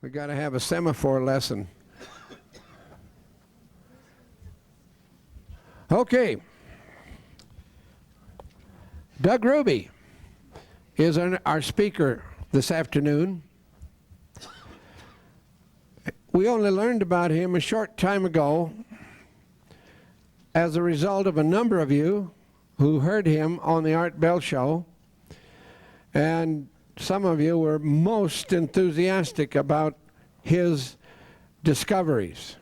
We got to have a semaphore lesson. Okay. Doug Ruby is our speaker this afternoon. We only learned about him a short time ago as a result of a number of you who heard him on the Art Bell Show, and some of you were most enthusiastic about his discoveries.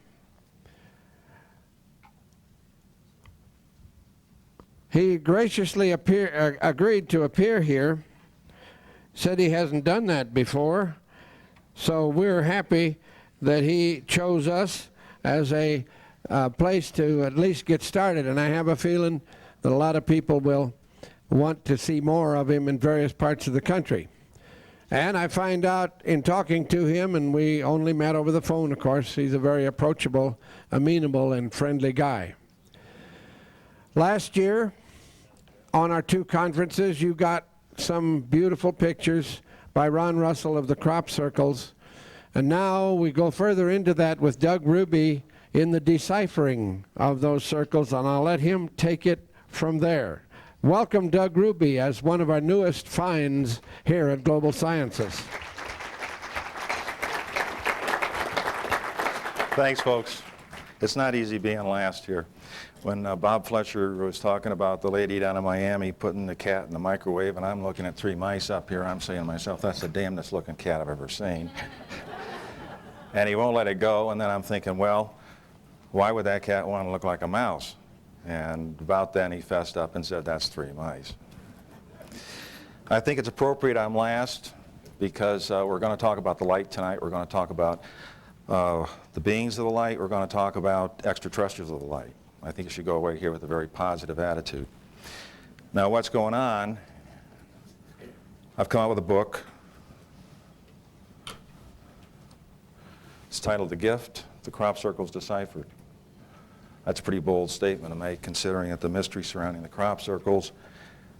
He graciously agreed to appear here, said he hasn't done that before, so we're happy that he chose us as a place to at least get started, and I have a feeling that a lot of people will want to see more of him in various parts of the country. And I find out in talking to him, and we only met over the phone, of course, he's a very approachable, amenable, and friendly guy. Last year, on our two conferences, you got some beautiful pictures by Ron Russell of the crop circles. And now we go further into that with Doug Ruby in the deciphering of those circles, and I'll let him take it from there. Welcome Doug Ruby as one of our newest finds here at Global Sciences. Thanks, folks. It's not easy being last here. When Bob Fletcher was talking about the lady down in Miami putting the cat in the microwave, and I'm looking at 3 mice up here, I'm saying to myself, that's the damnedest looking cat I've ever seen. And he won't let it go, and then I'm thinking, well, why would that cat want to look like a mouse? And about then he fessed up and said, that's 3 mice. I think it's appropriate I'm last because we're going to talk about the light tonight. We're going to talk about the beings of the light. We're going to talk about extraterrestrials of the light. I think you should go away here with a very positive attitude. Now what's going on, I've come out with a book. It's titled The Gift, The Crop Circles Deciphered. That's a pretty bold statement to make, considering that the mystery surrounding the crop circles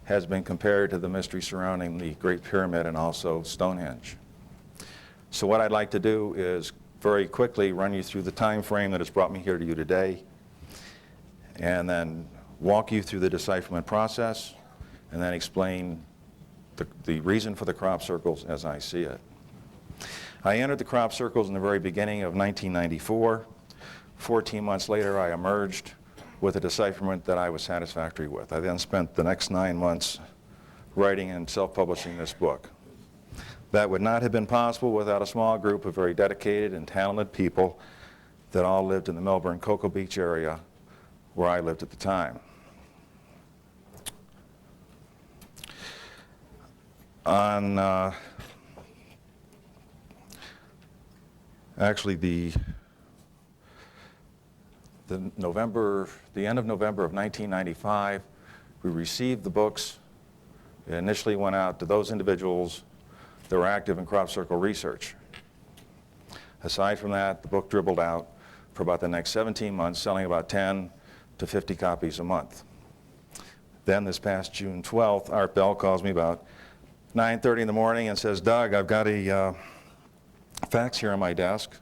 has been compared to the mystery surrounding the Great Pyramid and also Stonehenge. So what I'd like to do is very quickly run you through the time frame that has brought me here to you today, and then walk you through the decipherment process, and then explain the reason for the crop circles as I see it. I entered the crop circles in the very beginning of 1994. 14 months later, I emerged with a decipherment that I was satisfactory with. I then spent the next 9 months writing and self-publishing this book. That would not have been possible without a small group of very dedicated and talented people that all lived in the Melbourne Cocoa Beach area where I lived at the time. On actually the end of November of 1995, we received the books. It initially went out to those individuals that were active in crop circle research. Aside from that, the book dribbled out for about the next 17 months, selling about 10 to 50 copies a month. Then this past June 12th, Art Bell calls me about 9:30 in the morning and says, Doug, I've got a fax here on my desk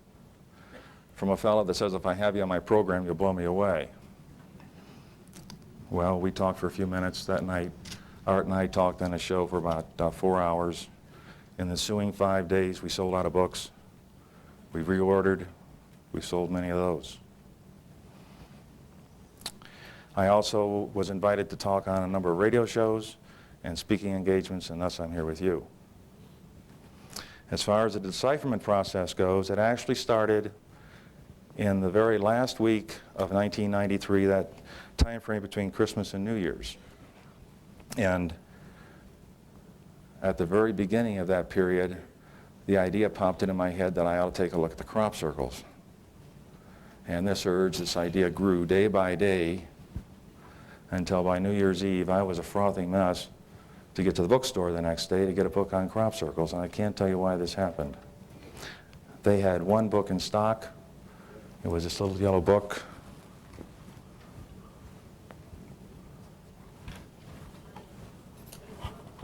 from a fellow that says if I have you on my program, you'll blow me away. Well, we talked for a few minutes that night. Art and I talked on a show for about 4 hours. In the ensuing 5 days, we sold out of books. We reordered. We sold many of those. I also was invited to talk on a number of radio shows and speaking engagements, and thus I'm here with you. As far as the decipherment process goes, it actually started in the very last week of 1993, that time frame between Christmas and New Year's. And at the very beginning of that period, the idea popped into my head that I ought to take a look at the crop circles. And this urge, this idea grew day by day until by New Year's Eve I was a frothing mess to get to the bookstore the next day to get a book on crop circles, and I can't tell you why this happened. They had one book in stock. It was this little yellow book.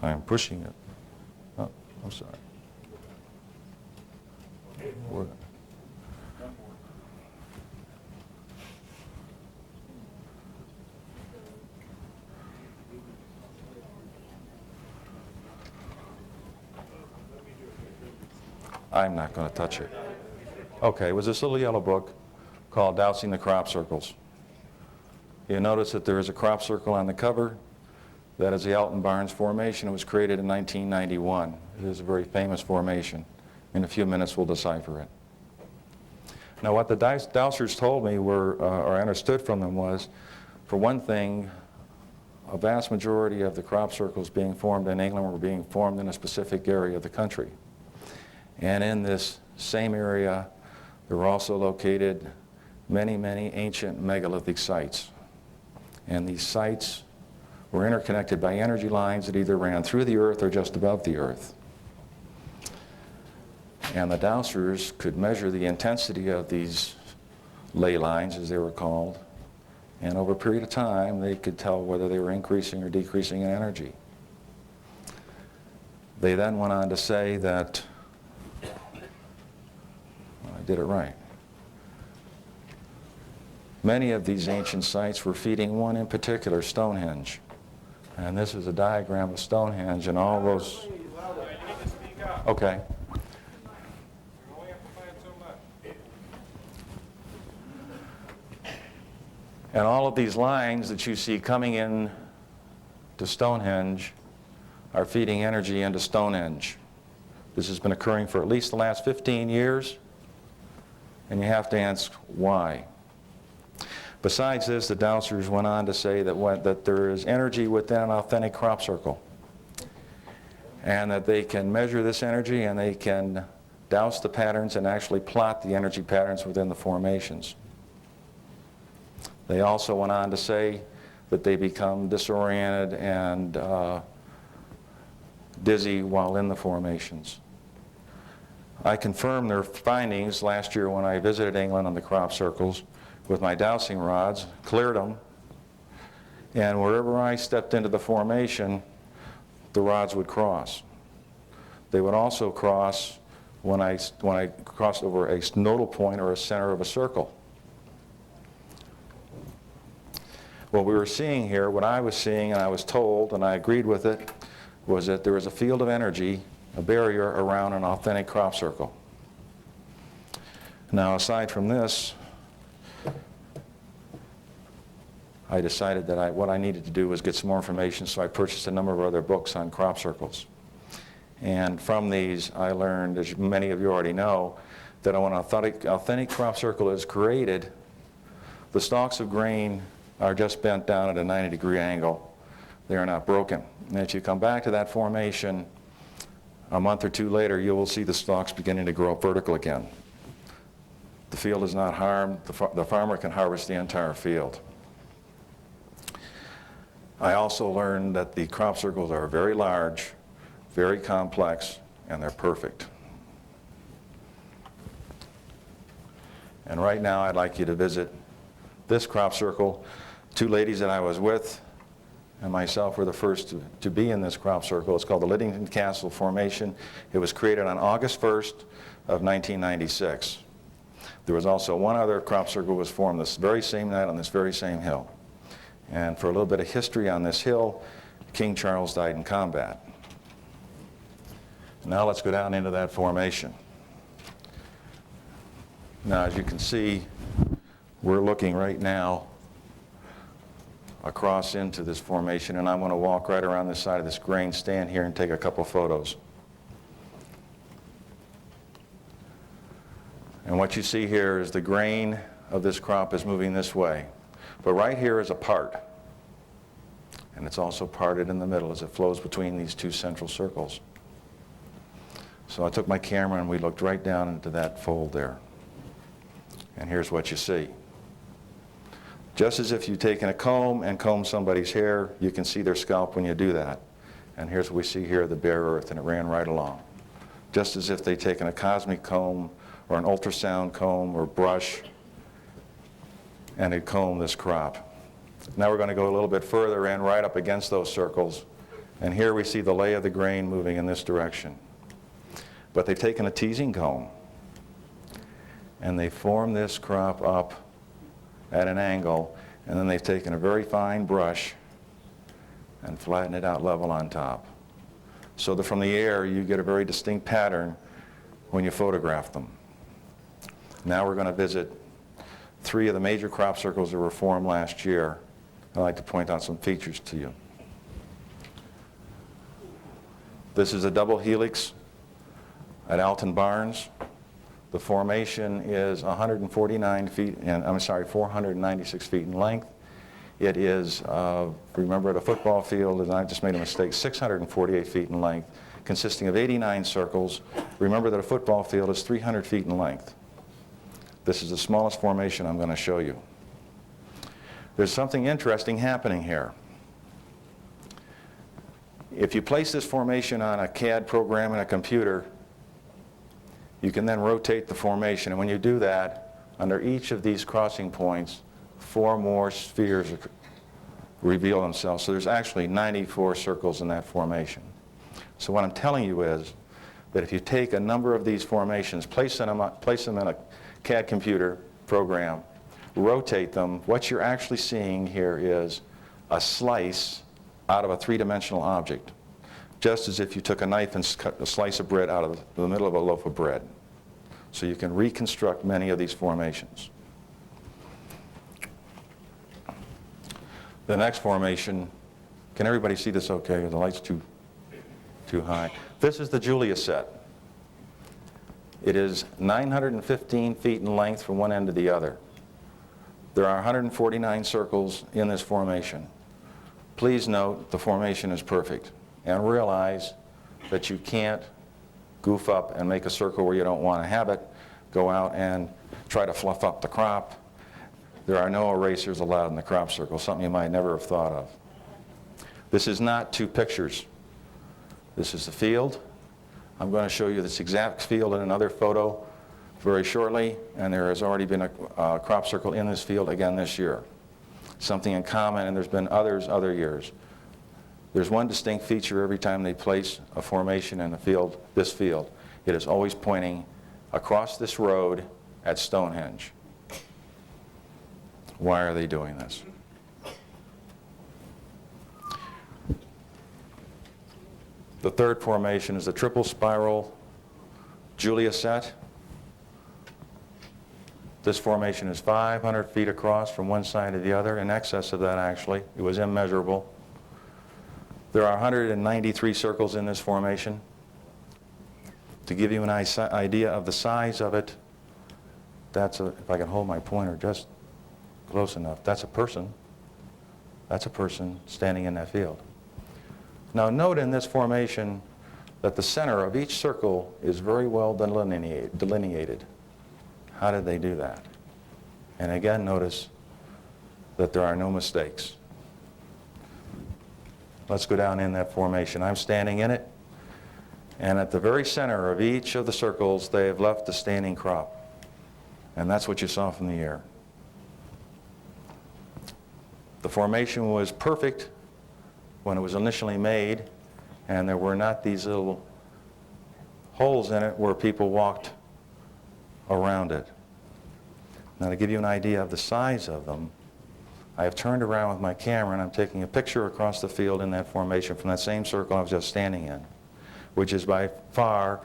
I'm pushing it. Oh, I'm sorry. We're- I'm not going to touch it. Okay, it was this little yellow book called Dousing the Crop Circles. You notice that there is a crop circle on the cover. That is the Alton Barnes Formation. It was created in 1991. It is a very famous formation. In a few minutes we'll decipher it. Now what the dowsers told me were, or I understood from them was, for one thing, a vast majority of the crop circles being formed in England were being formed in a specific area of the country. And in this same area, there were also located many, many ancient megalithic sites. And these sites were interconnected by energy lines that either ran through the earth or just above the earth. And the dowsers could measure the intensity of these ley lines, as they were called, and over a period of time they could tell whether they were increasing or decreasing in energy. They then went on to say that, well, I did it right, many of these ancient sites were feeding one in particular, Stonehenge. And this is a diagram of Stonehenge and all those... Okay. And all of these lines that you see coming in to Stonehenge are feeding energy into Stonehenge. This has been occurring for at least the last 15 years, and you have to ask why. Besides this, the dowsers went on to say that there is energy within an authentic crop circle, and that they can measure this energy and they can douse the patterns and actually plot the energy patterns within the formations. They also went on to say that they become disoriented and dizzy while in the formations. I confirmed their findings last year when I visited England on the crop circles with my dowsing rods, cleared them, and wherever I stepped into the formation, the rods would cross. They would also cross when I crossed over a nodal point or a center of a circle. What we were seeing here, what I was seeing, and I was told, and I agreed with it, was that there was a field of energy, a barrier around an authentic crop circle. Now, aside from this, I decided that what I needed to do was get some more information, so I purchased a number of other books on crop circles. And from these, I learned, as many of you already know, that when an authentic crop circle is created, the stalks of grain are just bent down at a 90-degree angle. They are not broken. And if you come back to that formation a month or two later, you will see the stalks beginning to grow up vertical again. The field is not harmed. The farmer can harvest the entire field. I also learned that the crop circles are very large, very complex, and they're perfect. And right now I'd like you to visit this crop circle. Two ladies that I was with and myself were the first to be in this crop circle. It's called the Liddington Castle Formation. It was created on August 1st of 1996. There was also one other crop circle was formed this very same night on this very same hill. And for a little bit of history on this hill, King Charles died in combat. Now let's go down into that formation. Now, as you can see, we're looking right now across into this formation, and I'm going to walk right around this side of this grain, stand here and take a couple photos. And what you see here is the grain of this crop is moving this way. But right here is a part, and it's also parted in the middle as it flows between these two central circles. So I took my camera and we looked right down into that fold there. And here's what you see. Just as if you've taken a comb and combed somebody's hair, you can see their scalp when you do that. And here's what we see here, the bare earth, and it ran right along. Just as if they'd taken a cosmic comb or an ultrasound comb or brush and had combed this crop. Now we're going to go a little bit further in, right up against those circles. And here we see the lay of the grain moving in this direction. But they've taken a teasing comb and they form this crop up at an angle, and then they've taken a very fine brush and flattened it out level on top. So that from the air you get a very distinct pattern when you photograph them. Now we're going to visit 3 of the major crop circles that were formed last year. I'd like to point out some features to you. This is a double helix at Alton Barnes. The formation is 496 feet in length. It is, remember, at a football field, and I just made a mistake, 648 feet in length, consisting of 89 circles. Remember that a football field is 300 feet in length. This is the smallest formation I'm going to show you. There's something interesting happening here. If you place this formation on a CAD program in a computer, you can then rotate the formation, and when you do that, under each of these crossing points, 4 more spheres reveal themselves. So there's actually 94 circles in that formation. So what I'm telling you is that if you take a number of these formations, place them in a CAD computer program, rotate them, what you're actually seeing here is a slice out of a 3-dimensional object, just as if you took a knife and cut a slice of bread out of the middle of a loaf of bread. So you can reconstruct many of these formations. The next formation, can everybody see this okay? The light's too high. This is the Julia set. It is 915 feet in length from one end to the other. There are 149 circles in this formation. Please note the formation is perfect, and realize that you can't goof up and make a circle where you don't want to have it, go out and try to fluff up the crop. There are no erasers allowed in the crop circle, something you might never have thought of. This is not 2 pictures. This is the field. I'm going to show you this exact field in another photo very shortly, and there has already been a crop circle in this field again this year. Something in common, and there's been others other years. There's one distinct feature every time they place a formation in the field, this field. It is always pointing across this road at Stonehenge. Why are they doing this? The third formation is the triple spiral Julia set. This formation is 500 feet across from one side to the other, in excess of that actually. It was immeasurable. There are 193 circles in this formation. To give you an idea of the size of it, that's a, if I can hold my pointer just close enough, that's a person. That's a person standing in that field. Now note in this formation that the center of each circle is very well delineated. How did they do that? And again, notice that there are no mistakes. Let's go down in that formation. I'm standing in it, and at the very center of each of the circles, they have left the standing crop. And that's what you saw from the air. The formation was perfect when it was initially made, and there were not these little holes in it where people walked around it. Now, to give you an idea of the size of them, I have turned around with my camera and I'm taking a picture across the field in that formation from that same circle I was just standing in, which is by far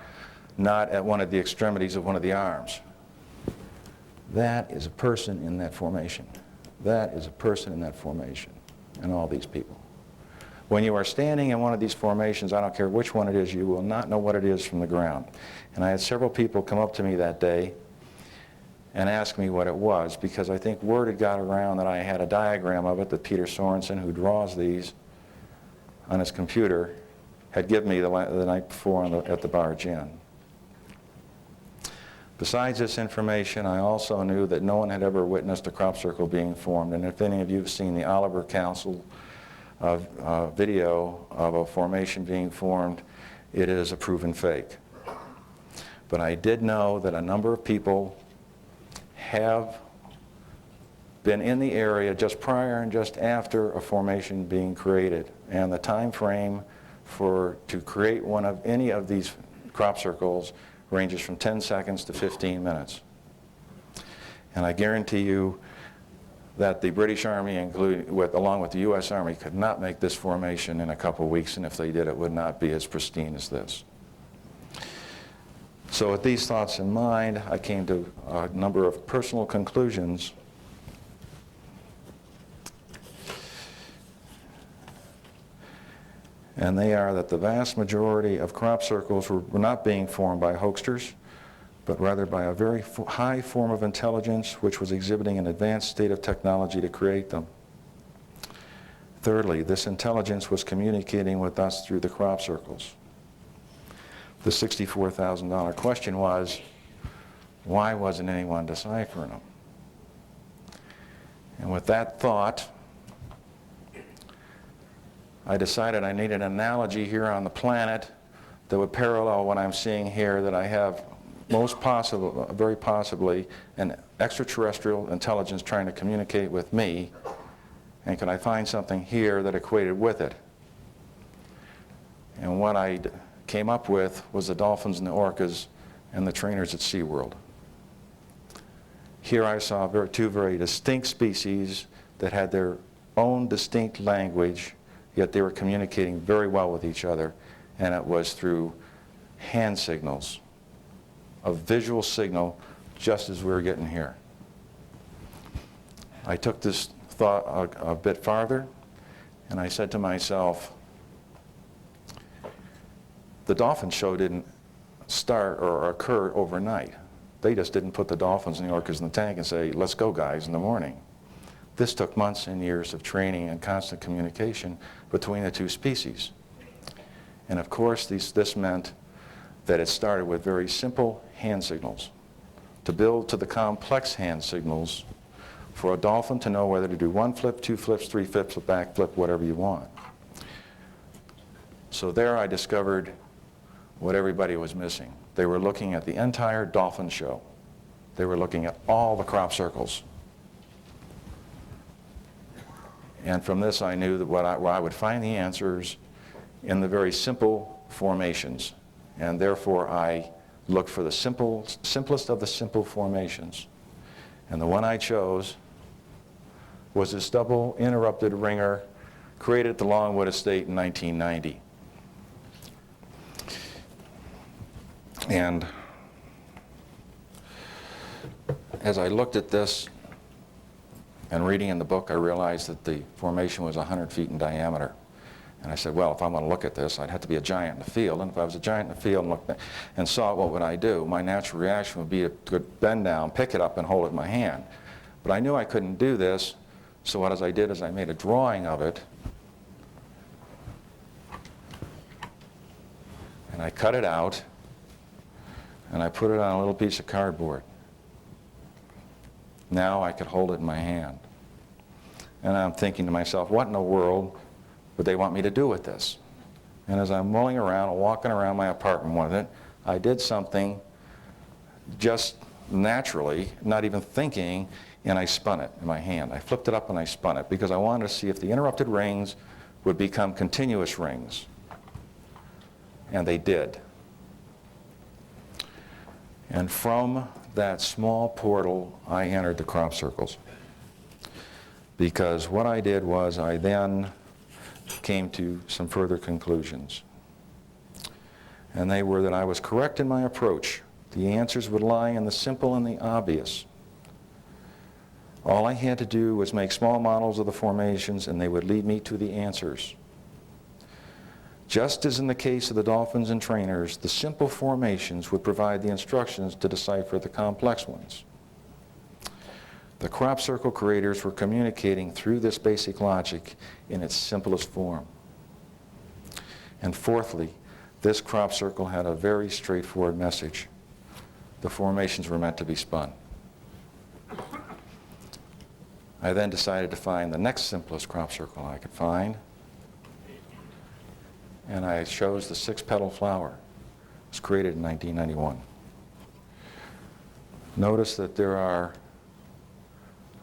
not at one of the extremities of one of the arms. That is a person in that formation. That is a person in that formation, and all these people. When you are standing in one of these formations, I don't care which one it is, you will not know what it is from the ground. And I had several people come up to me that day and ask me what it was, because I think word had got around that I had a diagram of it that Peter Sorensen, who draws these on his computer, had given me the night before at the Barge Inn. Besides this information, I also knew that no one had ever witnessed a crop circle being formed, and if any of you have seen the Oliver Council video of a formation being formed, it is a proven fake. But I did know that a number of people have been in the area just prior and just after a formation being created, and the time frame to create any of these crop circles ranges from 10 seconds to 15 minutes. And I guarantee you that the British Army, along with the U.S. Army, could not make this formation in a couple of weeks, and if they did, it would not be as pristine as this. So with these thoughts in mind, I came to a number of personal conclusions. And they are that the vast majority of crop circles were not being formed by hoaxsters, but rather by a very high form of intelligence which was exhibiting an advanced state of technology to create them. Thirdly, this intelligence was communicating with us through the crop circles. The $64,000 question was, why wasn't anyone deciphering them? And with that thought, I decided I needed an analogy here on the planet that would parallel what I'm seeing here, that I have very possibly an extraterrestrial intelligence trying to communicate with me, and could I find something here that equated with it? And what I came up with was the dolphins and the orcas and the trainers at SeaWorld. Here I saw two very distinct species that had their own distinct language, yet they were communicating very well with each other, and it was through hand signals, a visual signal, just as we were getting here. I took this thought a bit farther, and I said to myself, the dolphin show didn't start or occur overnight. They just didn't put the dolphins and the orcas in the tank and say, let's go guys in the morning. This took months and years of training and constant communication between the two species. And of course, this meant that it started with very simple hand signals. To build to the complex hand signals for a dolphin to know whether to do 1 flip, 2 flips, 3 flips, a back flip, whatever you want. So there I discovered what everybody was missing. They were looking at the entire dolphin show. They were looking at all the crop circles. And from this I knew that where I would find the answers in the very simple formations. And therefore I looked for the simplest of the simple formations. And the one I chose was this double interrupted ringer created at the Longwood Estate in 1990. And as I looked at this and reading in the book, I realized that the formation was 100 feet in diameter. And I said, well, if I'm going to look at this, I'd have to be a giant in the field. And if I was a giant in the field and looked and saw it, what would I do? My natural reaction would be to bend down, pick it up, and hold it in my hand. But I knew I couldn't do this, so what I did is I made a drawing of it, and I cut it out, and I put it on a little piece of cardboard. Now I could hold it in my hand. And I'm thinking to myself, what in the world would they want me to do with this? And as I'm mulling around and walking around my apartment with it, I did something just naturally, not even thinking, and I spun it in my hand. I flipped it up and I spun it because I wanted to see if the interrupted rings would become continuous rings. And they did. And from that small portal, I entered the crop circles. Because what I did was I then came to some further conclusions. And they were that I was correct in my approach. The answers would lie in the simple and the obvious. All I had to do was make small models of the formations and they would lead me to the answers. Just as in the case of the dolphins and trainers, the simple formations would provide the instructions to decipher the complex ones. The crop circle creators were communicating through this basic logic in its simplest form. And fourthly, this crop circle had a very straightforward message. The formations were meant to be spun. I then decided to find the next simplest crop circle I could find, and I chose the 6-petal flower. It was created in 1991. Notice that there are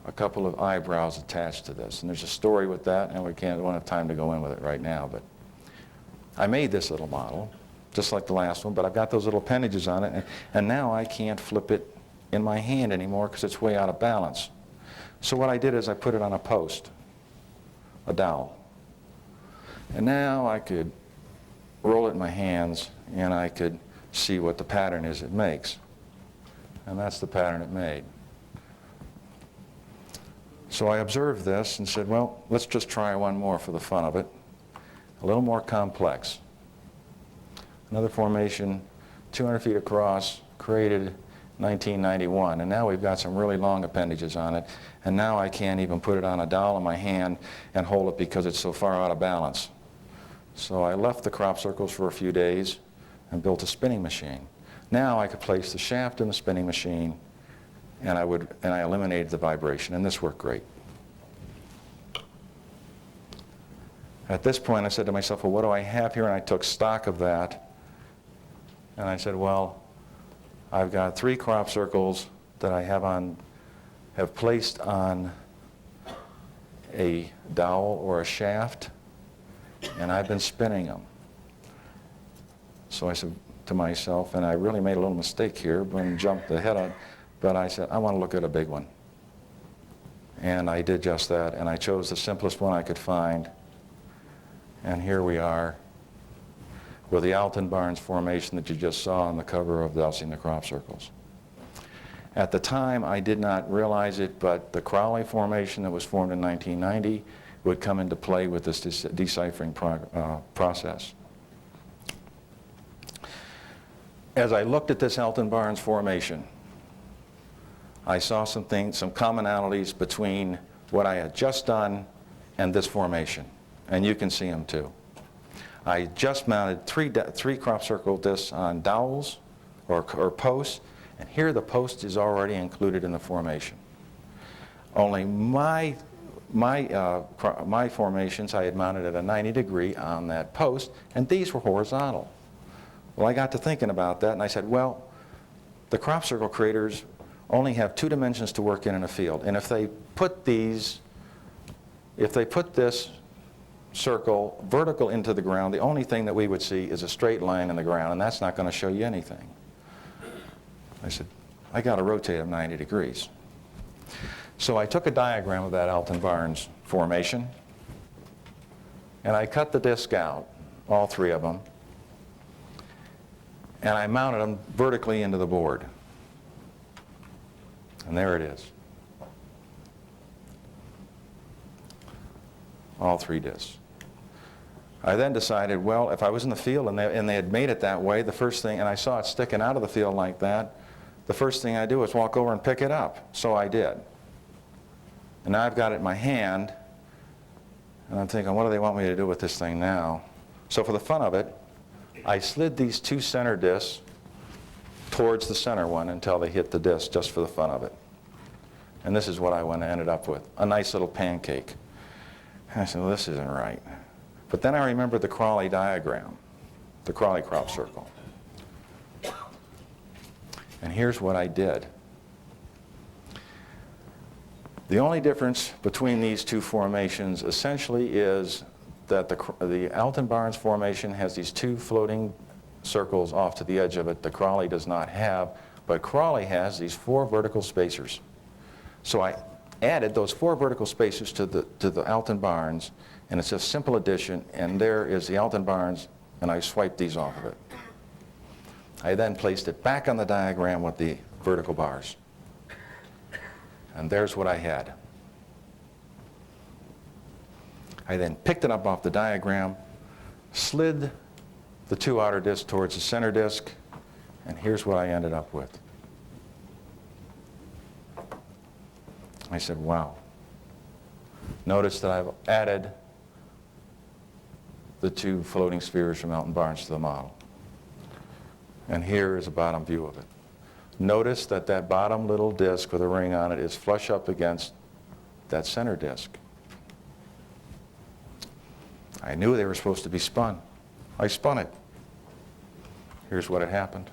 a couple of eyebrows attached to this, and there's a story with that, and we don't have time to go in with it right now, but I made this little model, just like the last one, but I've got those little appendages on it, and now I can't flip it in my hand anymore because it's way out of balance. So what I did is I put it on a post, a dowel. And now I could roll it in my hands and I could see what the pattern is it makes. And that's the pattern it made. So I observed this and said, well, let's just try one more for the fun of it. A little more complex. Another formation, 200 feet across, created 1991, and now we've got some really long appendages on it, and now I can't even put it on a dowel in my hand and hold it because it's so far out of balance. So I left the crop circles for a few days and built a spinning machine. Now I could place the shaft in the spinning machine, and I eliminated the vibration, and this worked great. At this point I said to myself, well, what do I have here? And I took stock of that, and I said, well, I've got 3 crop circles that I have placed on a dowel or a shaft, and I've been spinning them. So I said to myself, and I really made a little mistake here when I jumped ahead on, but I said, I want to look at a big one. And I did just that, and I chose the simplest one I could find. And here we are with the Alton Barnes formation that you just saw on the cover of Dowsing the Crop Circles. At the time, I did not realize it, but the Crowley formation that was formed in 1990 would come into play with this deciphering process. As I looked at this Alton Barnes formation, I saw some commonalities between what I had just done and this formation, and you can see them too. I just mounted three crop circle discs on dowels or posts, and here the post is already included in the formation. Only my formations I had mounted at a 90 degree on that post, and these were horizontal. Well, I got to thinking about that, and I said, well, the crop circle creators only have 2 dimensions to work in a field, and if they put this circle vertical into the ground, the only thing that we would see is a straight line in the ground, and that's not going to show you anything. I said, I got to rotate them 90 degrees. So I took a diagram of that Alton Barnes formation, and I cut the disc out, all 3 of them, and I mounted them vertically into the board. And there it is. All 3 discs. I then decided, well, if I was in the field and they had made it that way, the first thing, and I saw it sticking out of the field like that, the first thing I do is walk over and pick it up. So I did. And now I've got it in my hand, and I'm thinking, what do they want me to do with this thing now? So for the fun of it, I slid these 2 center discs towards the center one until they hit the disc, just for the fun of it. And this is what I ended up with, a nice little pancake. And I said, well, this isn't right. But then I remembered the Crowley diagram, the Crowley crop circle. And here's what I did. The only difference between these 2 formations essentially is that the Alton Barnes formation has these 2 floating circles off to the edge of it that Crowley does not have, but Crowley has these 4 vertical spacers. So I added those 4 vertical spacers to the Alton Barnes, and it's a simple addition, and there is the Alton Barnes, and I swiped these off of it. I then placed it back on the diagram with the vertical bars. And there's what I had. I then picked it up off the diagram, slid the 2 outer discs towards the center disc, and here's what I ended up with. I said, wow. Notice that I've added the 2 floating spheres from Alton Barnes to the model. And here is a bottom view of it. Notice that that bottom little disc with a ring on it is flush up against that center disc. I knew they were supposed to be spun. I spun it. Here's what had happened.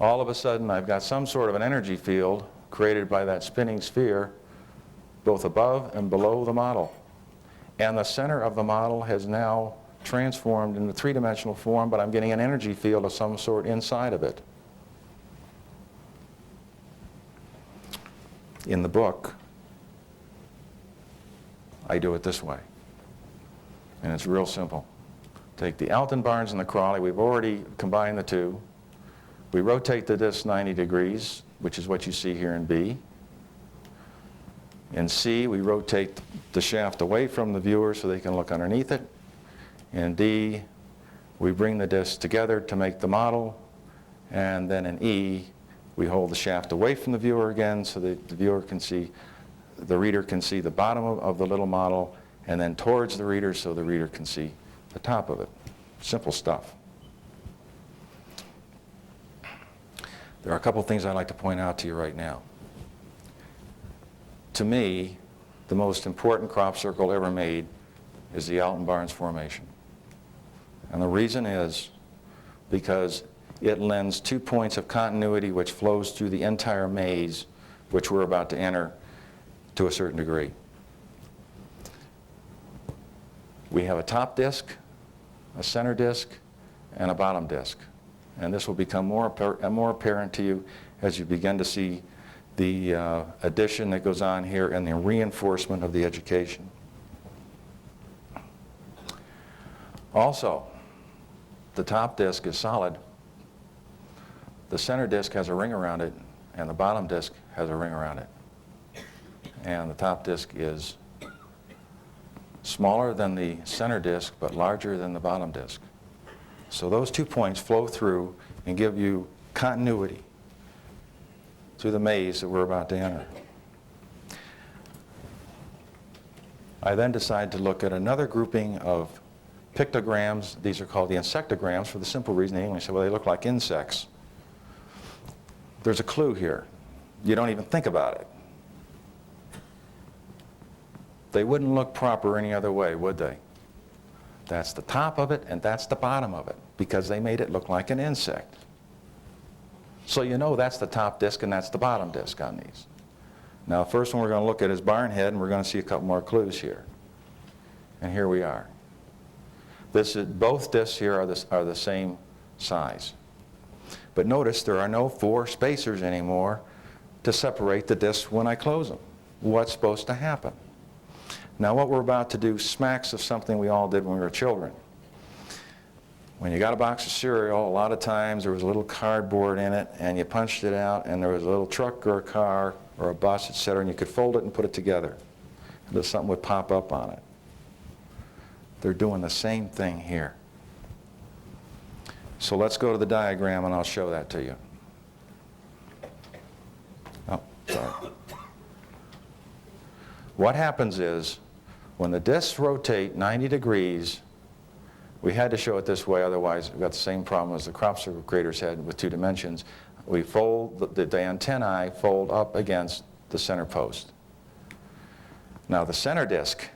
All of a sudden, I've got some sort of an energy field created by that spinning sphere both above and below the model. And the center of the model has now transformed into 3-dimensional form, but I'm getting an energy field of some sort inside of it. In the book, I do it this way. And it's real simple. Take the Alton Barnes and the Crawley. We've already combined the two. We rotate the disc 90 degrees, which is what you see here in B. In C, we rotate the shaft away from the viewer so they can look underneath it. In D, we bring the discs together to make the model. And then in E, we hold the shaft away from the viewer again so that the viewer can see, the reader can see the bottom of the little model, and then towards the reader so the reader can see the top of it. Simple stuff. There are a couple things I'd like to point out to you right now. To me, the most important crop circle ever made is the Alton Barnes formation. And the reason is because it lends 2 points of continuity which flows through the entire maze which we're about to enter to a certain degree. We have a top disc, a center disc, and a bottom disc. And this will become more apparent to you as you begin to see the addition that goes on here and the reinforcement of the education. Also, the top disc is solid. The center disc has a ring around it, and the bottom disc has a ring around it. And the top disc is smaller than the center disc, but larger than the bottom disc. So those 2 points flow through and give you continuity through the maze that we're about to enter. I then decide to look at another grouping of pictograms. These are called the insectograms for the simple reason the English say, well, they look like insects. There's a clue here. You don't even think about it. They wouldn't look proper any other way, would they? That's the top of it and that's the bottom of it, because they made it look like an insect. So you know that's the top disc and that's the bottom disc on these. Now the first one we're going to look at is Barnhead, and we're going to see a couple more clues here. And here we are. Both discs here are the same size. But notice there are no 4 spacers anymore to separate the discs when I close them. What's supposed to happen? Now what we're about to do smacks of something we all did when we were children. When you got a box of cereal, a lot of times there was a little cardboard in it, and you punched it out, and there was a little truck or a car or a bus, etc., and you could fold it and put it together. And something would pop up on it. They're doing the same thing here. So let's go to the diagram and I'll show that to you. Oh, sorry. What happens is, when the discs rotate 90 degrees, we had to show it this way, otherwise we've got the same problem as the crop circle creators had with 2 dimensions. We fold, the antennae fold up against the center post. Now the center disc,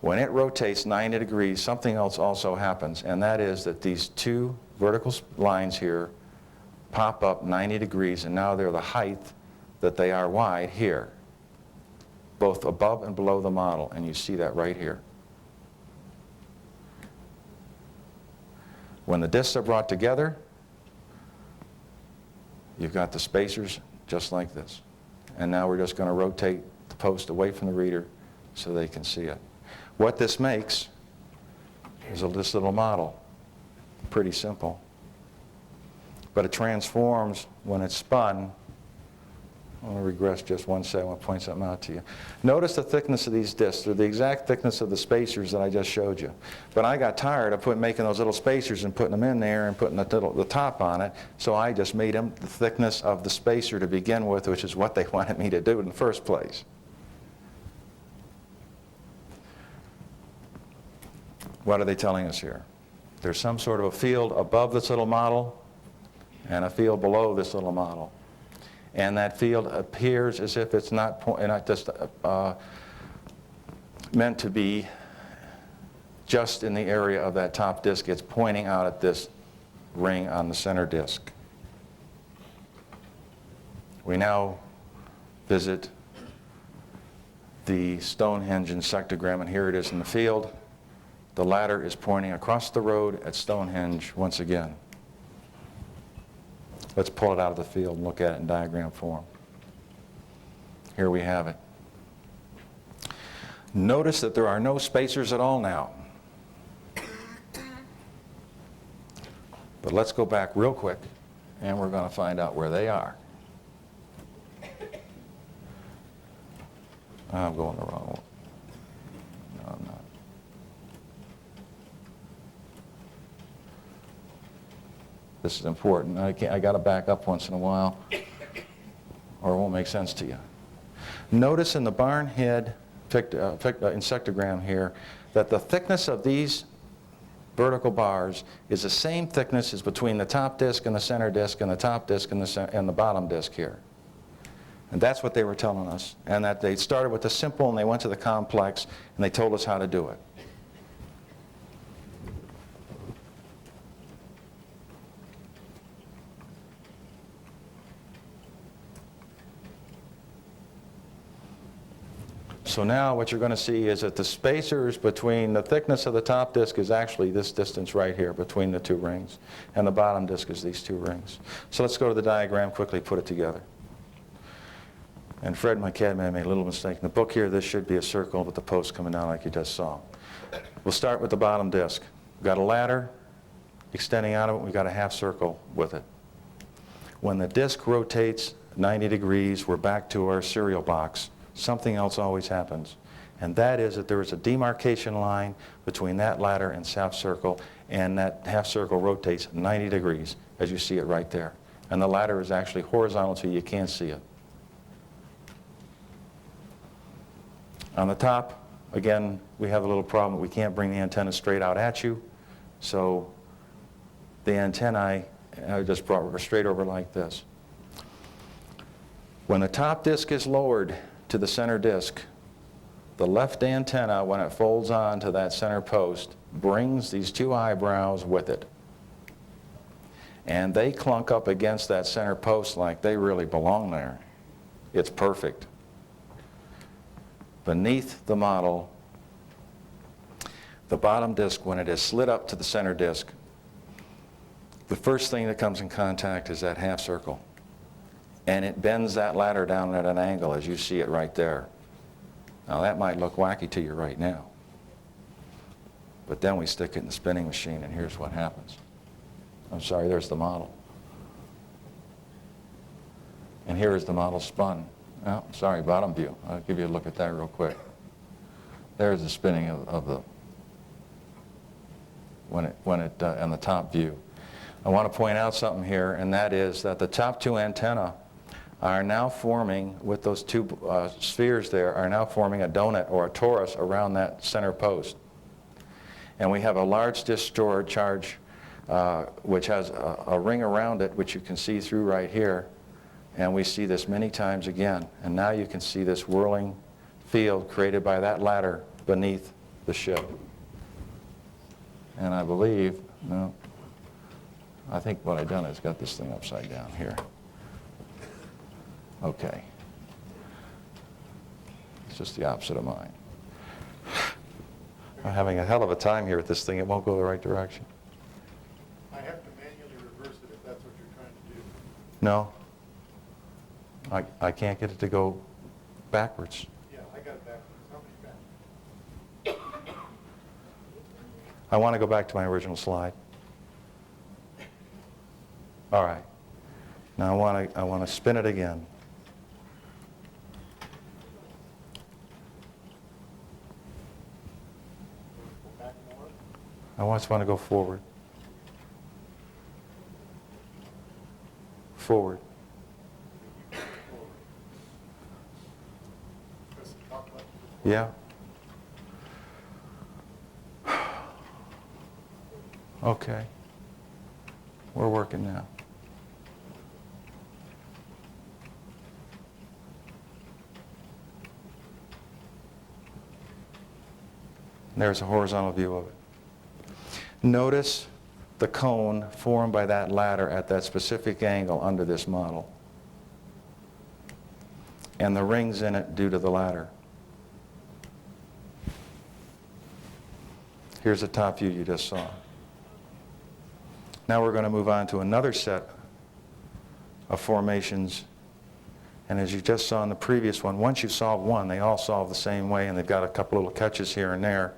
when it rotates 90 degrees, something else also happens, and that is that these 2 vertical lines here pop up 90 degrees, and now they're the height that they are wide here, both above and below the model, and you see that right here. When the discs are brought together, you've got the spacers just like this. And now we're just going to rotate the post away from the reader so they can see it. What this makes is this little model. Pretty simple. But it transforms when it's spun. I want to regress just one second. I want to point something out to you. Notice the thickness of these discs. They're the exact thickness of the spacers that I just showed you. But I got tired of making those little spacers and putting them in there and putting the top on it, so I just made them the thickness of the spacer to begin with, which is what they wanted me to do in the first place. What are they telling us here? There's some sort of a field above this little model and a field below this little model. And that field appears as if it's not just meant to be just in the area of that top disc. It's pointing out at this ring on the center disc. We now visit the Stonehenge insectogram, and here it is in the field. The ladder is pointing across the road at Stonehenge once again. Let's pull it out of the field and look at it in diagram form. Here we have it. Notice that there are no spacers at all now. But let's go back real quick, and we're going to find out where they are. I'm going the wrong way. No, I'm not. This is important. I got to back up once in a while, or it won't make sense to you. Notice in the barn head insectogram here that the thickness of these vertical bars is the same thickness as between the top disc and the center disc and the top disc and the bottom disc here. And that's what they were telling us. And that they started with the simple and they went to the complex and they told us how to do it. So now what you're going to see is that the spacers between the thickness of the top disc is actually this distance right here between the two rings, and the bottom disc is these two rings. So let's go to the diagram, quickly put it together. And Fred, my CAD man, made a little mistake. In the book here, this should be a circle with the post coming down like you just saw. We'll start with the bottom disc. We've got a ladder extending out of it. We've got a half circle with it. When the disc rotates 90 degrees, we're back to our cereal box. Something else always happens, and that is that there is a demarcation line between that ladder and half circle, and that half circle rotates 90 degrees, as you see it right there. And the ladder is actually horizontal so you can't see it. On the top, again, we have a little problem. We can't bring the antenna straight out at you, so the antennae I just brought straight over like this. When the top disc is lowered to the center disc, the left antenna, when it folds on to that center post, brings these two eyebrows with it. And they clunk up against that center post like they really belong there. It's perfect. Beneath the model, the bottom disc, when it is slid up to the center disc, the first thing that comes in contact is that half circle. And it bends that ladder down at an angle, as you see it right there. Now that might look wacky to you right now. But then we stick it in the spinning machine and here's what happens. I'm sorry, there's the model. And here is the model spun. Oh, sorry, bottom view. I'll give you a look at that real quick. There's the spinning of the, on the top view. I want to point out something here, and that is that the top two antennae are now forming, with those two spheres there, are now forming a donut or a torus around that center post. And we have a large disk stored charge which has a ring around it, which you can see through right here. And we see this many times again. And now you can see this whirling field created by that ladder beneath the ship. And I believe, no, I think what I've done is got this thing upside down here. Okay. It's just the opposite of mine. I'm having a hell of a time here with this thing. It won't go the right direction. I have to manually reverse it if that's what you're trying to do. No. I can't get it to go backwards. Yeah, I got it backwards. How many back? I want to go back to my original slide. All right. Now I want to spin it again. Back more? I just want to go forward. Forward. Press the top button. Yeah. Okay. We're working now. There's a horizontal view of it. Notice the cone formed by that ladder at that specific angle under this model, and the rings in it due to the ladder. Here's the top view you just saw. Now we're going to move on to another set of formations And as you just saw in the previous one, once you've solved one, they all solve the same way, and they've got a couple little catches here and there.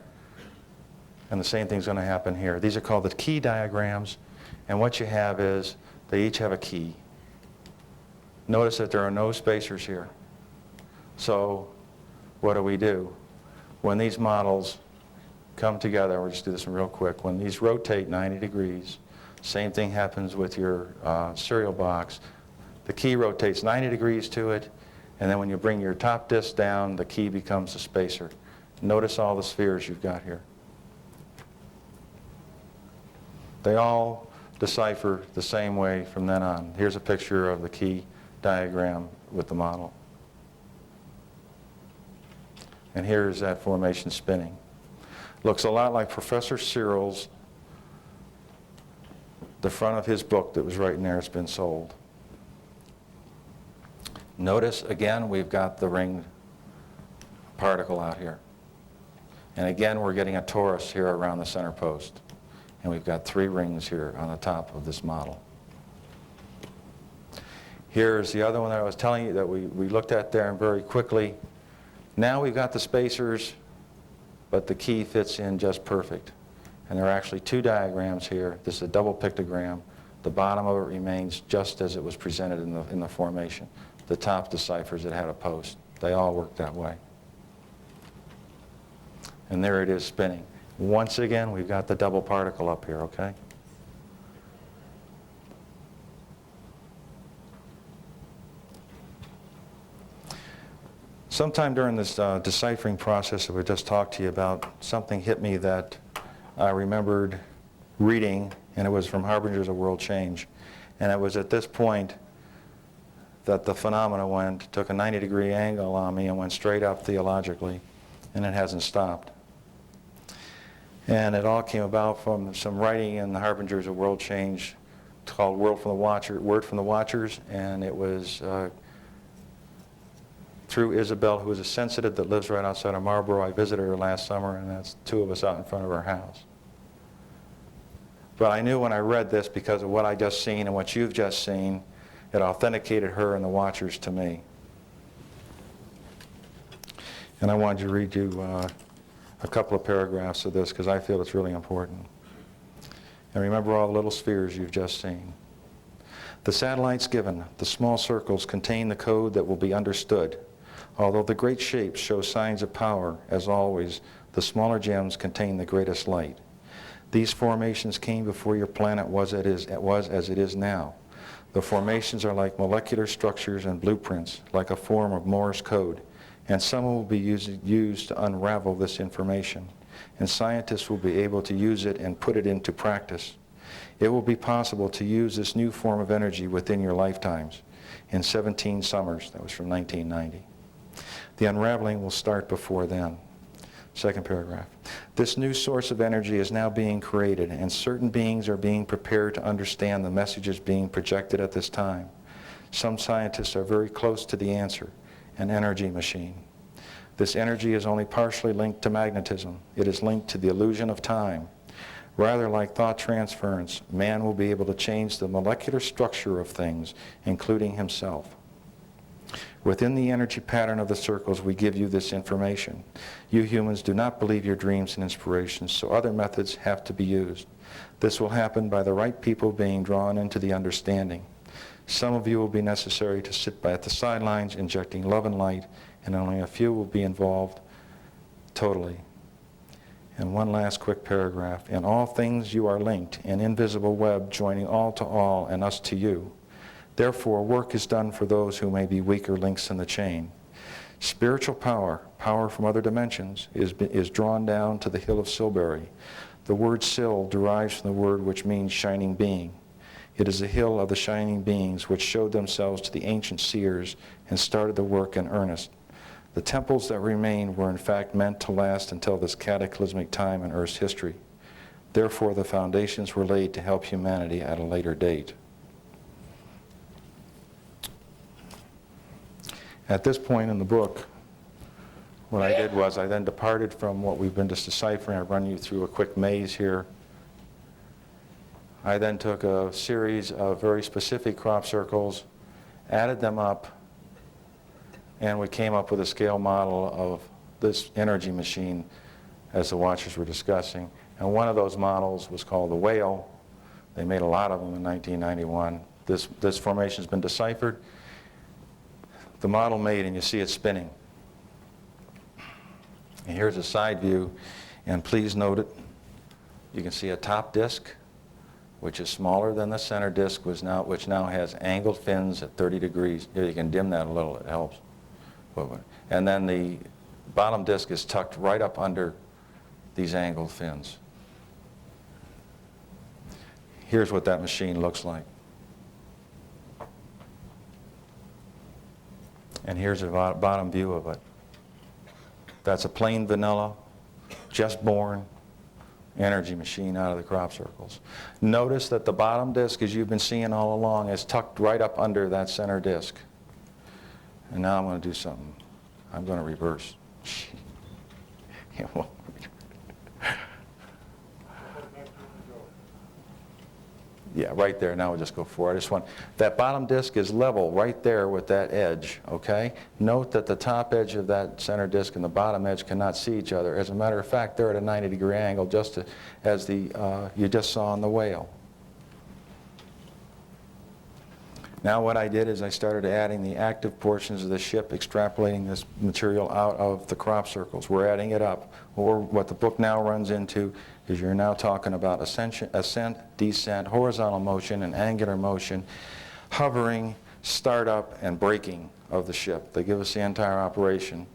And the same thing's going to happen here. These are called the key diagrams, and what you have is they each have a key. Notice that there are no spacers here. So what do? When these models come together, we'll just do this one real quick. When these rotate 90 degrees, same thing happens with your serial box. The key rotates 90 degrees to it, and then when you bring your top disc down, the key becomes the spacer. Notice all the spheres you've got here. They all decipher the same way from then on. Here's a picture of the key diagram with the model. And here's that formation spinning. Looks a lot like Professor Cyril's, the front of his book that was right in there. It's been sold. Notice again we've got the ring particle out here. And again we're getting a torus here around the center post. And we've got 3 rings here on the top of this model. Here's the other one that I was telling you that we looked at there and very quickly. Now we've got the spacers, but the key fits in just perfect. And there are actually 2 diagrams here. This is a double pictogram. The bottom of it remains just as it was presented in the formation. The top deciphers it had a post. They all work that way. And there it is spinning. Once again, we've got the double particle up here, okay? Sometime during this deciphering process that we just talked to you about, something hit me that I remembered reading, and it was from Harbingers of World Change. And it was at this point that the phenomena took a 90-degree angle on me and went straight up theologically, and it hasn't stopped. And it all came about from some writing in the Harbingers of World Change called Word from the Watchers, and it was through Isabel, who is a sensitive that lives right outside of Marlboro. I visited her last summer, and that's 2 of us out in front of her house. But I knew when I read this, because of what I just seen and what you've just seen, it authenticated her and the Watchers to me. And I wanted to read you a couple of paragraphs of this because I feel it's really important. And remember all the little spheres you've just seen. The satellites given, the small circles, contain the code that will be understood. Although the great shapes show signs of power, as always, the smaller gems contain the greatest light. These formations came before your planet was as it is now. The formations are like molecular structures and blueprints, like a form of Morse code, and some will be used to unravel this information, and scientists will be able to use it and put it into practice. It will be possible to use this new form of energy within your lifetimes. In 17 summers, that was from 1990. The unraveling will start before then. Second paragraph. This new source of energy is now being created, and certain beings are being prepared to understand the messages being projected at this time. Some scientists are very close to the answer, an energy machine. This energy is only partially linked to magnetism. It is linked to the illusion of time. Rather, like thought transference, man will be able to change the molecular structure of things, including himself. Within the energy pattern of the circles, we give you this information. You humans do not believe your dreams and inspirations, so other methods have to be used. This will happen by the right people being drawn into the understanding. Some of you will be necessary to sit at the sidelines injecting love and light, and only a few will be involved totally. And one last quick paragraph. In all things you are linked, an invisible web joining all to all and us to you. Therefore, work is done for those who may be weaker links in the chain. Spiritual power, power from other dimensions, is drawn down to the hill of Silbury. The word Sil derives from the word which means shining being. It is the hill of the shining beings which showed themselves to the ancient seers and started the work in earnest. The temples that remain were in fact meant to last until this cataclysmic time in Earth's history. Therefore, the foundations were laid to help humanity at a later date. At this point in the book, what I did was I then departed from what we've been just deciphering. I run you through a quick maze here. I then took a series of very specific crop circles, added them up, and we came up with a scale model of this energy machine as the watchers were discussing. And one of those models was called the Whale. They made a lot of them in 1991. This formation's been deciphered. The model made, and you see it spinning. And here's a side view, and please note it. You can see a top disk, which is smaller than the center disk, which now has angled fins at 30 degrees. Here, you can dim that a little, it helps. And then the bottom disk is tucked right up under these angled fins. Here's what that machine looks like. And here's a bottom view of it. That's a plain vanilla, just born energy machine out of the crop circles. Notice that the bottom disk, as you've been seeing all along, is tucked right up under that center disk. And now I'm going to do something. I'm going to reverse. Yeah, right there. Now we'll just go forward. I just want, that bottom disk is level right there with that edge, okay? Note that the top edge of that center disk and the bottom edge cannot see each other. As a matter of fact, they're at a 90-degree angle, just as you just saw on the Whale. Now what I did is I started adding the active portions of the ship, extrapolating this material out of the crop circles. We're adding it up. Or what the book now runs into is you're now talking about ascent, descent, horizontal motion, and angular motion, hovering, startup, and braking of the ship. They give us the entire operation.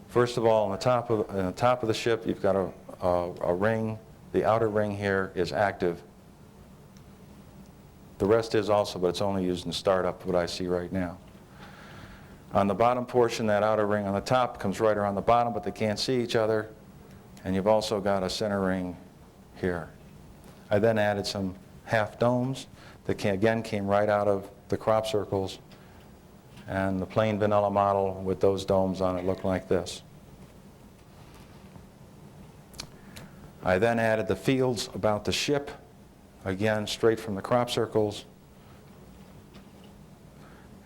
First of all, on the top of the ship, you've got a ring. The outer ring here is active. The rest is also, but it's only used in startup, what I see right now. On the bottom portion, that outer ring on the top comes right around the bottom, but they can't see each other. And you've also got a center ring here. I then added some half domes that again came right out of the crop circles. And the plain vanilla model with those domes on it looked like this. I then added the fields about the ship, again straight from the crop circles.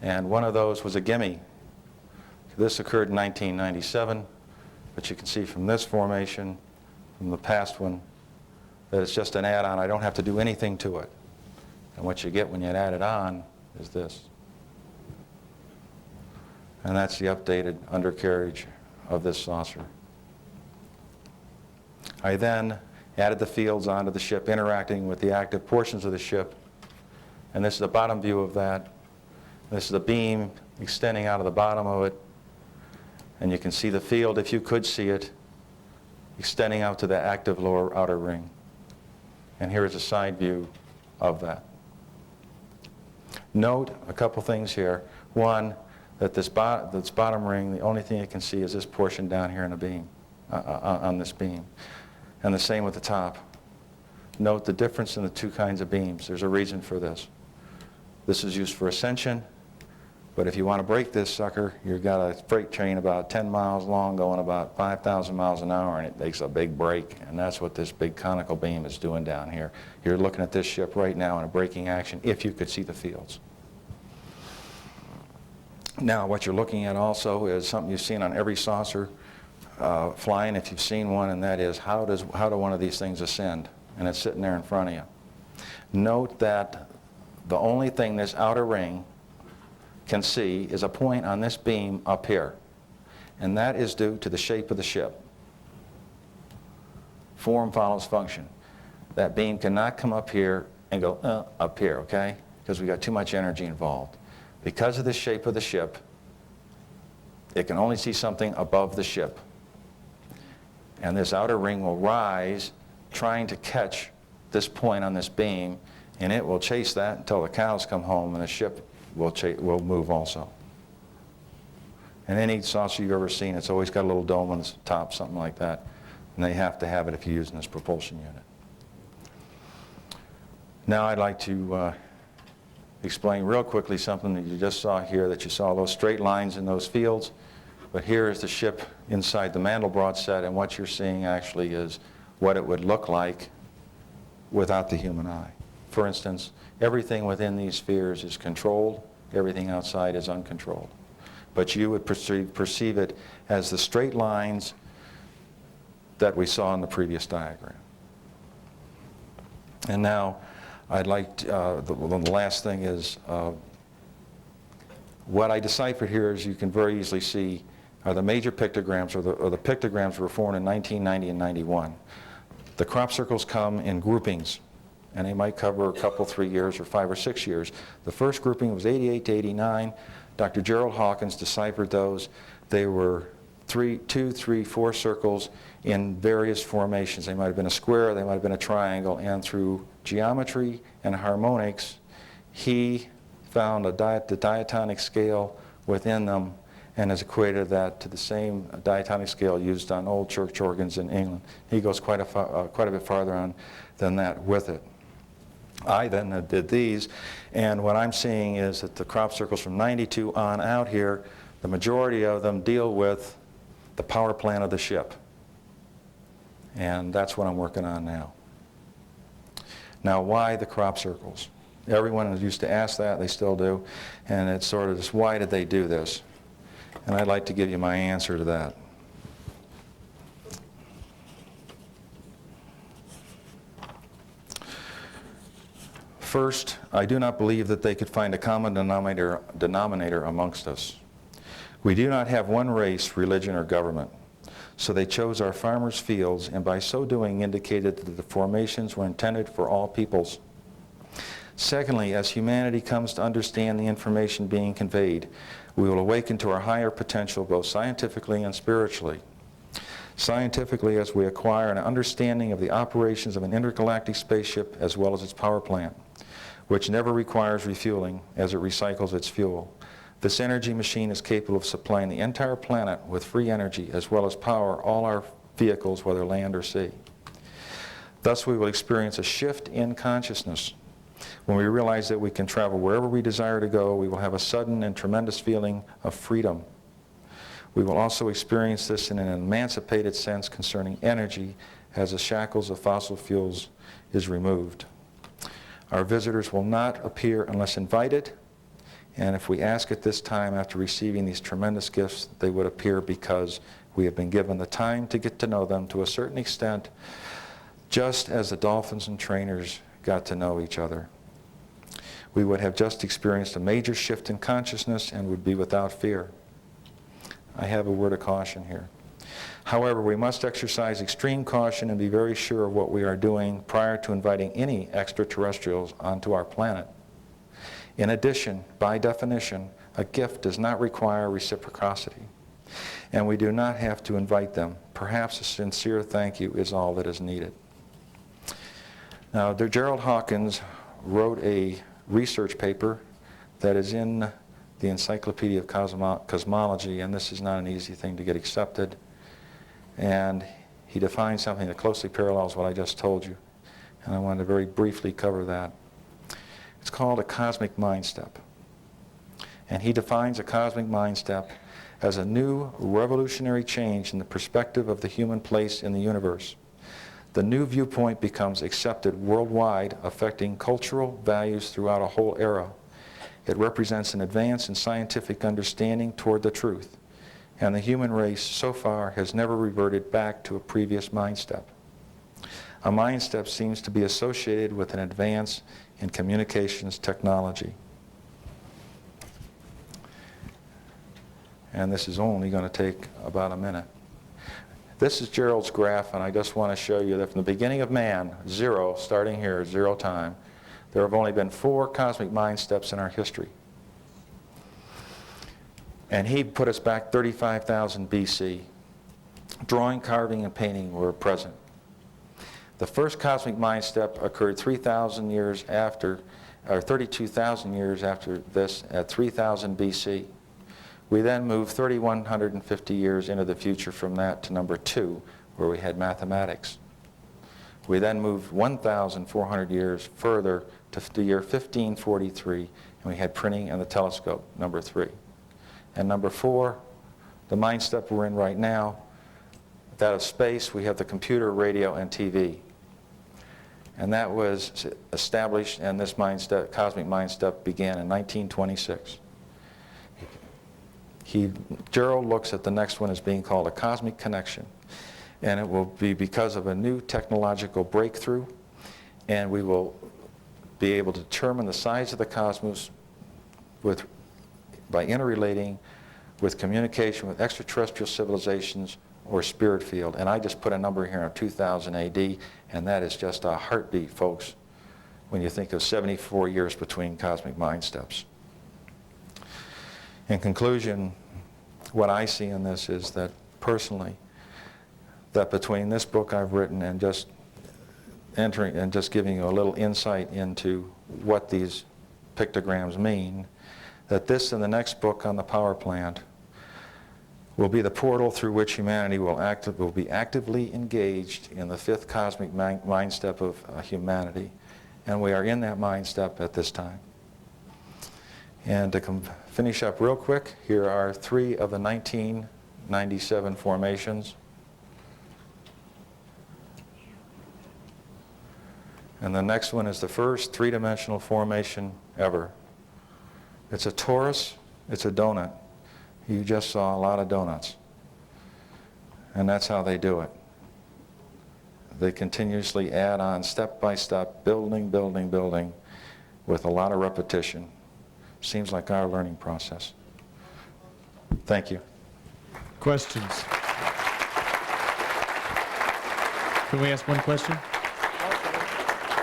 And one of those was a gimme. This occurred in 1997, but you can see from this formation, from the past one, that it's just an add-on. I don't have to do anything to it. And what you get when you add it on is this. And that's the updated undercarriage of this saucer. I then added the fields onto the ship, interacting with the active portions of the ship. And this is the bottom view of that. This is the beam extending out of the bottom of it. And you can see the field, if you could see it, extending out to the active lower outer ring. And here is a side view of that. Note a couple things here. One, that this bottom ring, the only thing you can see is this portion down here in the beam, on this beam. And the same with the top. Note the difference in the two kinds of beams. There's a reason for this. This is used for ascension. But if you want to brake this sucker, you've got a freight train about 10 miles long going about 5,000 miles an hour, and it takes a big brake. And that's what this big conical beam is doing down here. You're looking at this ship right now in a braking action if you could see the fields. Now what you're looking at also is something you've seen on every saucer flying, if you've seen one, and that is how do one of these things ascend? And it's sitting there in front of you. Note that the only thing this outer ring can see is a point on this beam up here. And that is due to the shape of the ship. Form follows function. That beam cannot come up here and go up here, okay? Because we've got too much energy involved. Because of the shape of the ship, it can only see something above the ship. And this outer ring will rise trying to catch this point on this beam, and it will chase that until the cows come home and the ship will move also. And any saucer you've ever seen, it's always got a little dome on the top, something like that. And they have to have it if you're using this propulsion unit. Now I'd like to explain real quickly something that you just saw here, that you saw those straight lines in those fields. But here is the ship inside the Mandelbrot set, and what you're seeing actually is what it would look like without the human eye. For instance, everything within these spheres is controlled everything outside is uncontrolled. But you would perceive it as the straight lines that we saw in the previous diagram. And now I'd like to, the last thing is what I deciphered here, as you can very easily see, are the major pictograms, or the pictograms were formed in 1990 and 91. The crop circles come in groupings, and they might cover a couple, 3 years, or 5 or 6 years. The first grouping was 88 to 89. Dr. Gerald Hawkins deciphered those. They were 2, 3, 4 circles in various formations. They might have been a square, they might have been a triangle, and through geometry and harmonics, he found the diatonic scale within them and has equated that to the same diatonic scale used on old church organs in England. He goes quite a bit farther on than that with it. I then did these, and what I'm seeing is that the crop circles from 92 on out here, the majority of them deal with the power plant of the ship. And that's what I'm working on now. Now, why the crop circles? Everyone used to ask that, they still do, and it's sort of this, why did they do this? And I'd like to give you my answer to that. First, I do not believe that they could find a common denominator amongst us. We do not have one race, religion, or government. So they chose our farmers' fields, and by so doing indicated that the formations were intended for all peoples. Secondly, as humanity comes to understand the information being conveyed, we will awaken to our higher potential both scientifically and spiritually. Scientifically, as we acquire an understanding of the operations of an intergalactic spaceship as well as its power plant, which never requires refueling as it recycles its fuel. This energy machine is capable of supplying the entire planet with free energy as well as power all our vehicles, whether land or sea. Thus, we will experience a shift in consciousness. When we realize that we can travel wherever we desire to go, we will have a sudden and tremendous feeling of freedom. We will also experience this in an emancipated sense concerning energy as the shackles of fossil fuels is removed. Our visitors will not appear unless invited, and if we ask at this time after receiving these tremendous gifts, they would appear because we have been given the time to get to know them to a certain extent, just as the dolphins and trainers got to know each other. We would have just experienced a major shift in consciousness and would be without fear. I have a word of caution here. However, we must exercise extreme caution and be very sure of what we are doing prior to inviting any extraterrestrials onto our planet. In addition, by definition, a gift does not require reciprocity, and we do not have to invite them. Perhaps a sincere thank you is all that is needed. Now, Gerald Hawkins wrote a research paper that is in the Encyclopedia of Cosmology, and this is not an easy thing to get accepted. And he defines something that closely parallels what I just told you, and I wanted to very briefly cover that. It's called a cosmic mind step. And he defines a cosmic mind step as a new revolutionary change in the perspective of the human place in the universe. The new viewpoint becomes accepted worldwide, affecting cultural values throughout a whole era. It represents an advance in scientific understanding toward the truth, and the human race so far has never reverted back to a previous mind step. A mind step seems to be associated with an advance in communications technology. And this is only going to take about a minute. This is Gerald's graph, and I just want to show you that from the beginning of man, 0, starting here, 0 time, there have only been 4 cosmic mind steps in our history. And he put us back 35,000 BC. Drawing, carving, and painting were present. The first cosmic mind step occurred 3,000 years after, or 32,000 years after this, at 3000 BC. We then moved 3,150 years into the future from that to number 2, where we had mathematics. We then moved 1,400 years further to the year 1543, and we had printing and the telescope, number 3. And number 4, the mind step we're in right now, that of space, we have the computer, radio, and TV. And that was established, and this cosmic mind step began in 1926. Gerald looks at the next one as being called a cosmic connection. And it will be because of a new technological breakthrough, and we will be able to determine the size of the cosmos by interrelating with communication with extraterrestrial civilizations or spirit field. And I just put a number here of 2000 AD, and that is just a heartbeat, folks, when you think of 74 years between cosmic mind steps. In conclusion, what I see in this is that personally, that between this book I've written and just entering and just giving you a little insight into what these pictograms mean, that this and the next book on the power plant will be the portal through which humanity will be actively engaged in the fifth cosmic mind step of humanity. And we are in that mind step at this time. And to finish up real quick, here are 3 of the 1997 formations. And the next one is the first 3-dimensional formation ever. It's a torus, it's a donut. You just saw a lot of donuts. And that's how they do it. They continuously add on step by step, building, building, building, with a lot of repetition. Seems like our learning process. Thank you. Questions? Can we ask one question?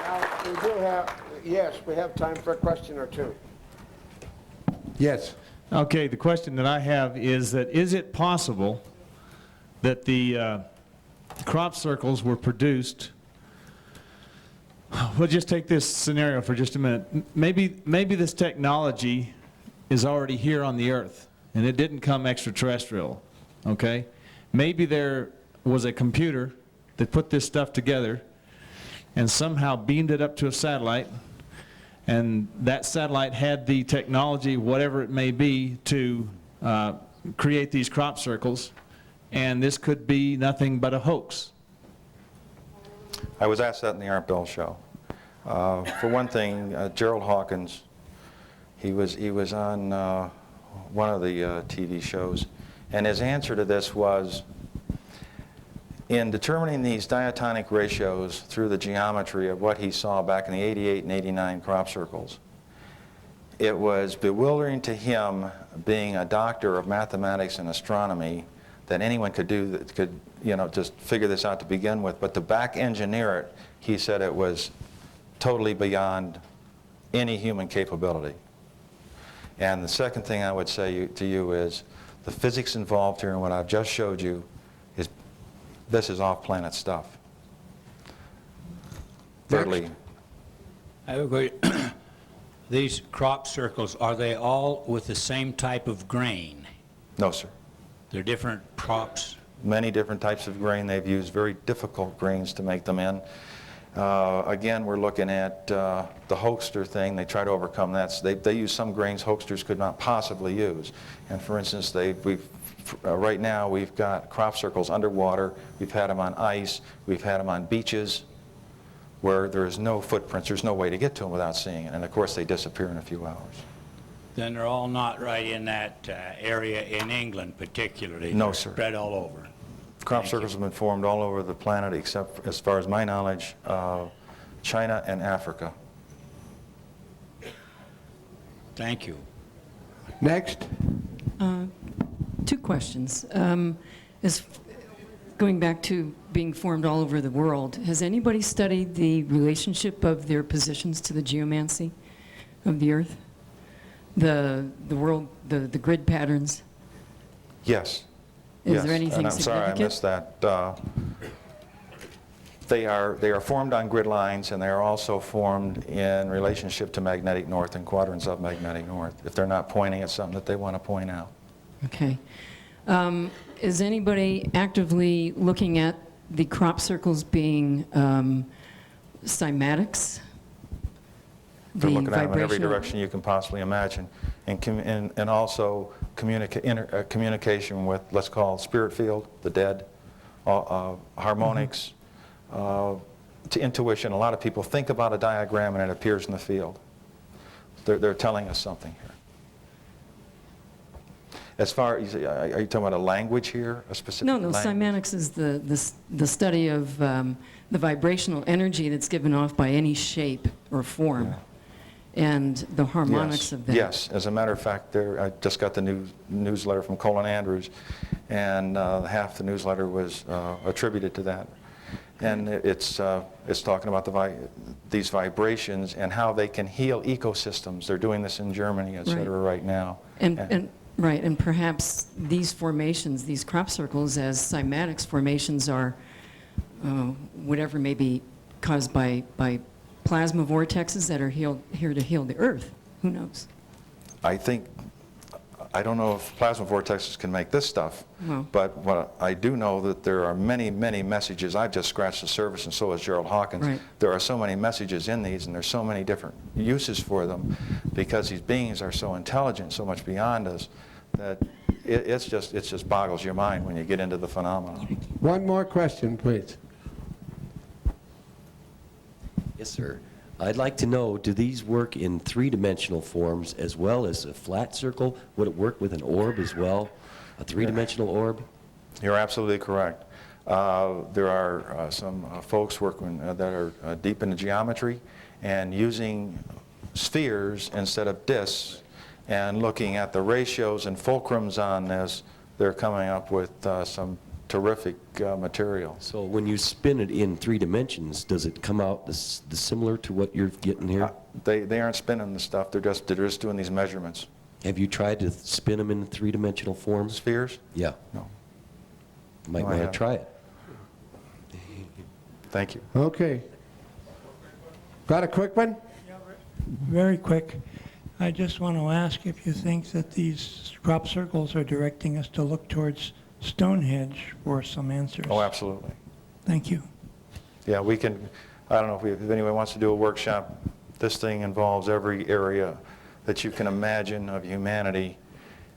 Now, we do have, yes, we have time for a question or two. Yes. Okay, the question that I have is that is it possible that the crop circles were produced, we'll just take this scenario for just a minute, maybe this technology is already here on the earth and it didn't come extraterrestrial, okay? Maybe there was a computer that put this stuff together and somehow beamed it up to a satellite, and that satellite had the technology, whatever it may be, to create these crop circles, and this could be nothing but a hoax. I was asked that in the Art Bell show. For one thing, Gerald Hawkins, he was on one of the TV shows, and his answer to this was, in determining these diatonic ratios through the geometry of what he saw back in the 88 and 89 crop circles, it was bewildering to him, being a doctor of mathematics and astronomy, that anyone could do that, could, you know, just figure this out to begin with. But to back engineer it, he said it was totally beyond any human capability. And the second thing I would say to you is the physics involved here in what I've just showed you is, this is off-planet stuff. Thirdly, I agree. These crop circles, are they all with the same type of grain? no, sir. They're different crops? Many different types of grain. They've used very difficult grains to make them in. Again, we're looking at the hoaxer thing. They try to overcome that. So they use some grains hoaxers could not possibly use. And for instance, right now we've got crop circles underwater. We've had them on ice. We've had them on beaches where there's no footprints. There's no way to get to them without seeing it. And of course, they disappear in a few hours. Then they're all not right in that area in England particularly? No, They're sir. Spread all over? Crop circles have been formed all over the planet, except, as far as my knowledge, China and Africa. Thank you. Next. Two questions. Going back to being formed all over the world, has anybody studied the relationship of their positions to the geomancy of the Earth? The world, the grid patterns? Yes. Is yes. there anything and I'm sorry I missed that. They are formed on grid lines, and they are also formed in relationship to magnetic north and quadrants of magnetic north, if they're not pointing at something that they want to point out. Okay. Is anybody actively looking at the crop circles being cymatics? They're looking at them in every vibrational- direction you can possibly imagine, and also communication with, let's call it spirit field, the dead, harmonics, to intuition. A lot of people think about a diagram and it appears in the field. They're telling us something here. As far as, are you talking about a language here, a specific No, language? cymatics is the study of the vibrational energy that's given off by any shape or form, and the harmonics of that. Yes, as a matter of fact, I just got the newsletter from Colin Andrews, and half the newsletter was attributed to that. And it's talking about these vibrations and how they can heal ecosystems. They're doing this in Germany, et cetera, right now. Right, and perhaps these formations, these crop circles, as cymatics formations are whatever may be caused by plasma vortexes that are here to heal the Earth. Who knows? I don't know if plasma vortexes can make this stuff, but what I do know that there are many, many messages. I've just scratched the surface, and so has Gerald Hawkins. Right. There are so many messages in these, and there's so many different uses for them, because these beings are so intelligent, so much beyond us, that it just boggles your mind when you get into the phenomenon. One more question, please. Yes, sir. I'd like to know, do these work in three-dimensional forms as well as a flat circle? Would it work with an orb as well, a three-dimensional orb? You're absolutely correct. There are some folks working that are deep into geometry and using spheres instead of discs, and looking at the ratios and fulcrums on this, they're coming up with some terrific material. So when you spin it in 3 dimensions, does it come out similar to what you're getting here? They aren't spinning the stuff, they're just doing these measurements. Have you tried to spin them in 3-dimensional forms? Spheres? Yeah. No. You might No, I want to haven't. try it. Thank you. Okay. Got a quick one? Very quick. I just want to ask if you think that these crop circles are directing us to look towards Stonehenge for some answers. Oh, absolutely. Thank you. Yeah, we can, I don't know if anyone wants to do a workshop. This thing involves every area that you can imagine of humanity.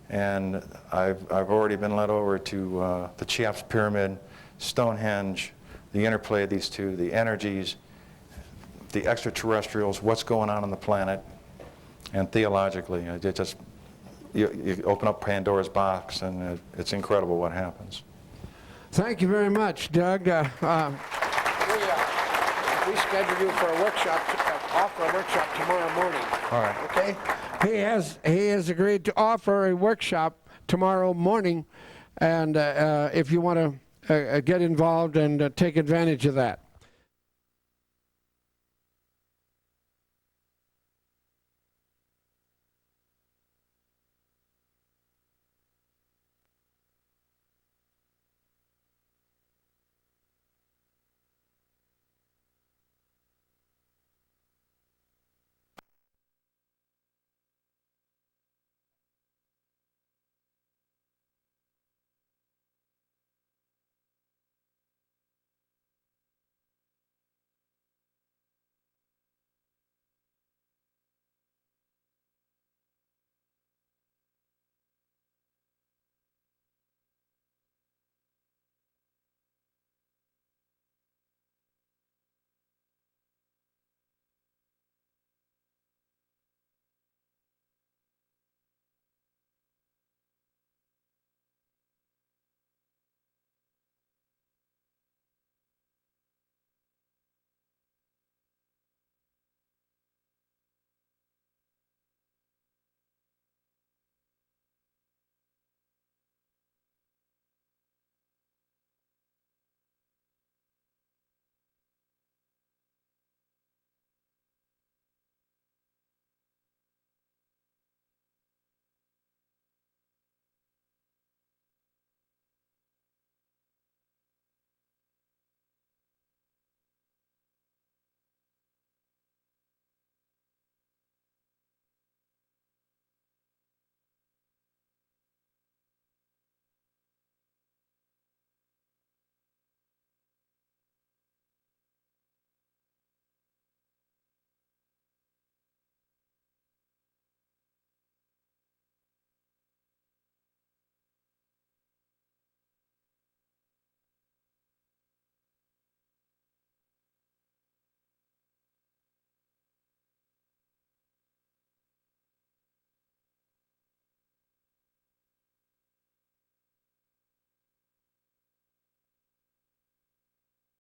And I've already been led over to the Cheops Pyramid, Stonehenge, the interplay of these two, the energies, the extraterrestrials, what's going on the planet, and theologically. You open up Pandora's box, and it's incredible what happens. Thank you very much, Doug. We scheduled you for a workshop, offer a workshop tomorrow morning. All right. Okay? He has agreed to offer a workshop tomorrow morning, and if you want to get involved and take advantage of that.